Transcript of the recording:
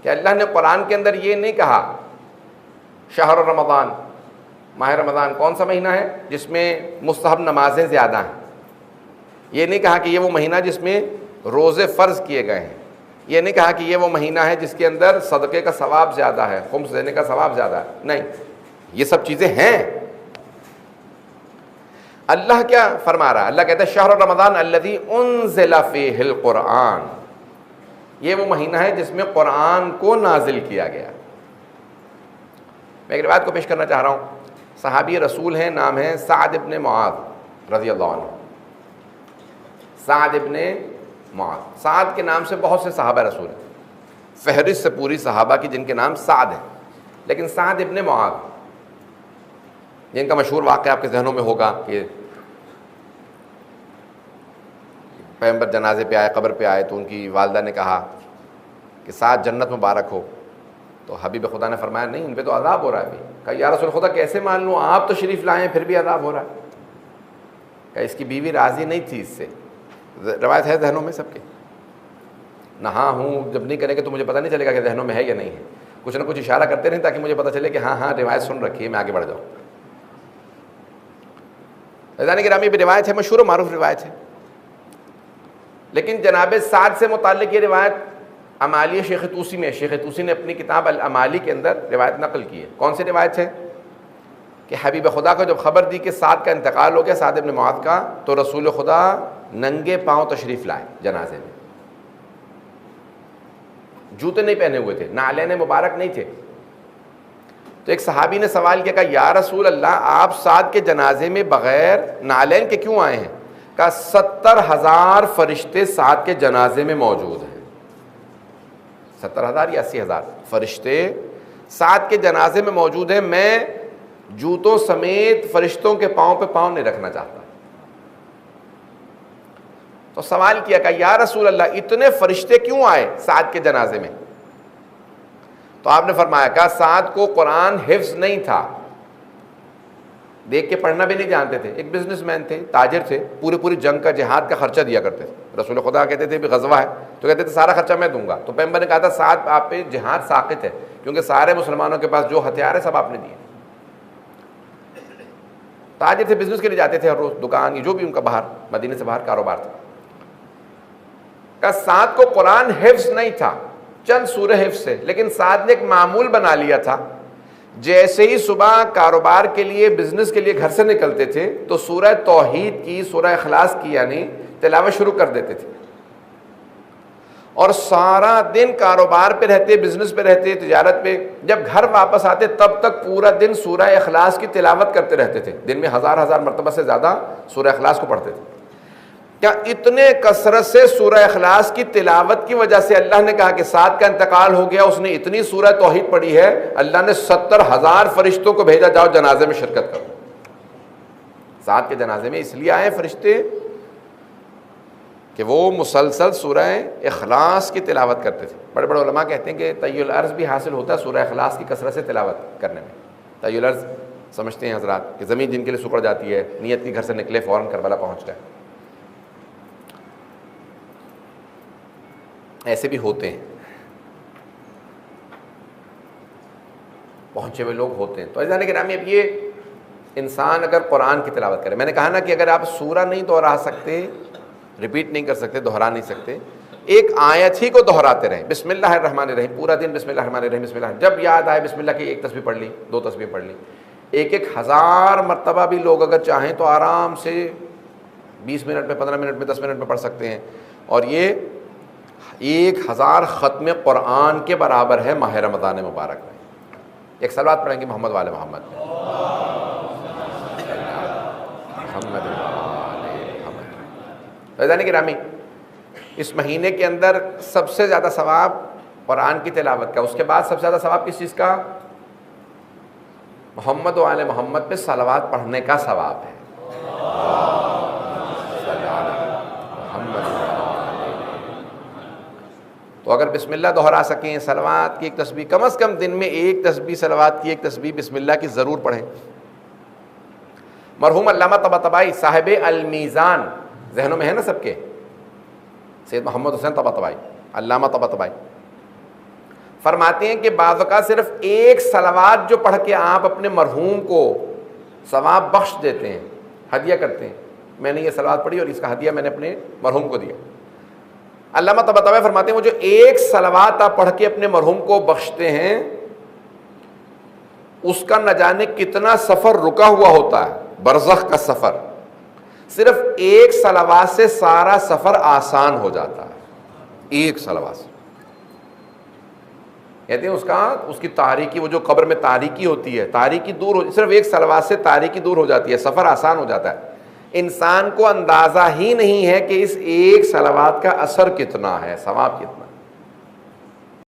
कि अल्लाह ने कुरान के अंदर ये नहीं कहा शहर रमज़ान, माह रमज़ान कौन सा महीना है जिसमें मुस्तहब नमाजें ज़्यादा हैं। ये नहीं कहा कि ये वो महीना जिसमें रोज़े फ़र्ज़ किए गए हैं। ये नहीं कहा कि ये वो महीना है जिसके अंदर सदक़े का सवाब ज़्यादा है, खुम्स देने का सवाब ज़्यादा है। नहीं, ये सब चीज़ें हैं। अल्लाह क्या फरमा रहा है? अल्लाह कहता है शहर रमज़ान अल्लज़ी उन्ज़िला फ़ीहिल क़ुरआन, ये वो महीना है जिसमें कुरान को नाजिल किया गया। मैं एक रिवायत को पेश करना चाह रहा हूँ। सहाबी रसूल हैं, नाम है साद इब्न मुआज़ रज़ियल्लाहु अन्हु। साद इब्न मुआज़, साद के नाम से बहुत से सहाबा रसूल हैं, फहरिस्त से पूरी सहाबा की जिनके नाम साद हैं, लेकिन साद इब्न मुआज़ जिनका मशहूर वाक़या आपके जहनों में होगा कि पैगंबर जनाजे पे आए, कब्र पे आए तो उनकी वालदा ने कहा कि साद जन्नत मुबारक हो। तो हबीब खुदा ने फरमाया नहीं, इन पे तो अज़ाब हो रहा है। अभी कहा या रसूल खुदा कैसे मान लूँ, आप तो शरीफ लाए हैं फिर भी अज़ाब हो रहा है। कहा इसकी बीवी राज़ी नहीं थी इससे। रवायत है जहनों में सबके, नहा हूँ जब नहीं करेंगे तो मुझे पता नहीं चलेगा कि जहनों में है या नहीं है। कुछ ना कुछ इशारा करते रहें ताकि मुझे पता चले कि हाँ हाँ रिवायत सुन रखी है, मैं आगे बढ़ जाऊँ। फ़ैज़ान गिरामी भी रिवायत है, मशहूर मारूफ रिवायत है। लेकिन जनाब साद से मुताल्लिक़ ये रिवायत अमाली शेख तूसी में, शेख तूसी ने अपनी किताब अल अमाली के अंदर रिवायत नकल की है। कौन सी रिवायत है कि हबीब खुदा को जब खबर दी कि साद का इंतकाल हो गया, साद इब्न मुआज़ का, तो रसूल खुदा नंगे पाँव तशरीफ़ लाए जनाजे में। जूते नहीं पहने हुए थे, नालैन मुबारक नहीं थे। तो एक सहाबी ने सवाल किया, कहा या रसूल अल्लाह आप साद के जनाजे में बग़ैर नालैन के क्यों आए हैं? कहा 70,000 फरिश्ते साद के जनाजे में मौजूद हैं। 70,000 या 80,000 फरिश्ते साद के जनाजे में मौजूद हैं। मैं जूतों समेत फरिश्तों के पाँव पे पाँव नहीं रखना चाहता। तो सवाल किया, कहा या रसूल अल्लाह इतने फरिश्ते क्यों आए साद के जनाजे में? तो आपने फरमाया, कहा साद को कुरान हिफ्ज़ नहीं था, देख के पढ़ना भी नहीं जानते थे। एक बिजनेसमैन थे, ताजिर थे, पूरी जंग का जिहाद का खर्चा दिया करते थे। रसूल खुदा कहते थे भी गज़वा है तो कहते थे सारा खर्चा मैं दूंगा। तो पैगंबर ने कहा था साद आप पे जिहाद साक़ित है, क्योंकि सारे मुसलमानों के पास जो हथियार है सब आपने दिए। ताजिर थे, बिजनेस के लिए जाते थे हर रोज़, दुकान जो भी उनका बाहर मदीने से बाहर कारोबार था। का साद को कुरान हिफ्ज़ नहीं था, चंद सूरह हिफ्ज़ है, लेकिन साद ने एक मामूल बना लिया था। जैसे ही सुबह कारोबार के लिए, बिजनेस के लिए घर से निकलते थे तो सूरह तौहीद की, सूरह इखलास की यानी तिलावत शुरू कर देते थे, और सारा दिन कारोबार पे रहते, बिजनेस पे रहते, तिजारत पे। जब घर वापस आते तब तक पूरा दिन सूरह इखलास की तिलावत करते रहते थे। दिन में हज़ार मरतबा से ज़्यादा सूरह इखलास को पढ़ते थे। क्या इतने कसरत से सूरह इखलास की तिलावत की वजह से अल्लाह ने कहा कि साद का इंतकाल हो गया, उसने इतनी सूरह तौहीद पढ़ी है, अल्लाह ने 70,000 फरिश्तों को भेजा, जाओ जनाजे में शिरकत करो। साद के जनाजे में इसलिए आए फरिश्ते कि वो मुसलसल सूरह इखलास की तिलावत करते थे। बड़े बड़े उलमा कहते हैं कि तय्युल अर्ज़ भी हासिल होता है सूरह इखलास की कसरत से तिलावत करने में। तय्युल अर्ज़ समझते हैं हज़रात कि ज़मीन जिनके लिए सुकड़ जाती है, नियत की घर से निकले फ़ौरन करबला पहुँच गए, ऐसे भी होते हैं, पहुँचे हुए लोग होते हैं। तो अज़ीज़ान गिरामी, अब ये इंसान अगर कुरान की तिलावत करे, मैंने कहा ना कि अगर आप सूरा नहीं दोहरा सकते, रिपीट नहीं कर सकते, दोहरा नहीं सकते, एक आयत ही को दोहराते रहें, बिस्मिल्लाहिर्रहमानिर्रहीम, पूरा दिन बिस्मिल्लाहिर्रहमानिर्रहीम बिस्मिल्लाह, जब याद आए बिस्मिल्लाह की एक तस्बीह पढ़ ली, 2 तस्बीह पढ़ ली, 1,000 मरतबा भी लोग अगर चाहें तो आराम से 20 मिनट में, 15 मिनट में, 10 मिनट में पढ़ सकते हैं। और ये 1,000 ख़त्म कुरान के बराबर है माह रमज़ान मुबारक में। एक सलावत पढ़ेंगे मोहम्मद वाले मोहम्मद में, फ़ैज़ान गिरामी, इस महीने के अंदर सबसे ज़्यादा सवाब कुरान की तिलावत का, उसके बाद सबसे ज़्यादा सवाब किस चीज़ का? मोहम्मद वाले मोहम्मद पे सलावत पढ़ने का सवाब है। तो अगर बिस्मिल्लाह दोहरा सकें, सलावत की एक तस्बीह, कम से कम दिन में एक तस्बीह, सलावत की एक तस्बीह बिस्मिल्लाह की ज़रूर पढ़ें। मरहूम अल्लामा तबातबाई साहिब अल मीज़ान, जहनों में है ना सबके, सैयद मोहम्मद हुसैन तबातबाई, अल्लामा तबातबाई, फरमाते हैं कि बाज़ औक़ात सिर्फ एक सलावात जो पढ़ के आप अपने मरहूम को सवाब बख्श देते हैं, हदिया करते हैं, मैंने ये सलावत पढ़ी और इसका हदिया मैंने अपने मरहूम को दिया। अल्लामा तबताबाई फरमाते हैं वो जो एक सलावत आप पढ़ के अपने मरहूम को बख्शते हैं, उसका न जाने कितना सफ़र रुका हुआ होता है, बरज़ख का सफ़र, सिर्फ एक सलावत से सारा सफ़र आसान हो जाता है। एक सलावत से कहते हैं उसकी तारीकी, वो जो कब्र में तारीकी होती है, तारीकी दूर हो, सिर्फ एक सलावत से तारीकी दूर हो जाती है, सफ़र आसान हो जाता है। इंसान को अंदाज़ा ही नहीं है कि इस एक सलावत का असर कितना है, सवाब कितना।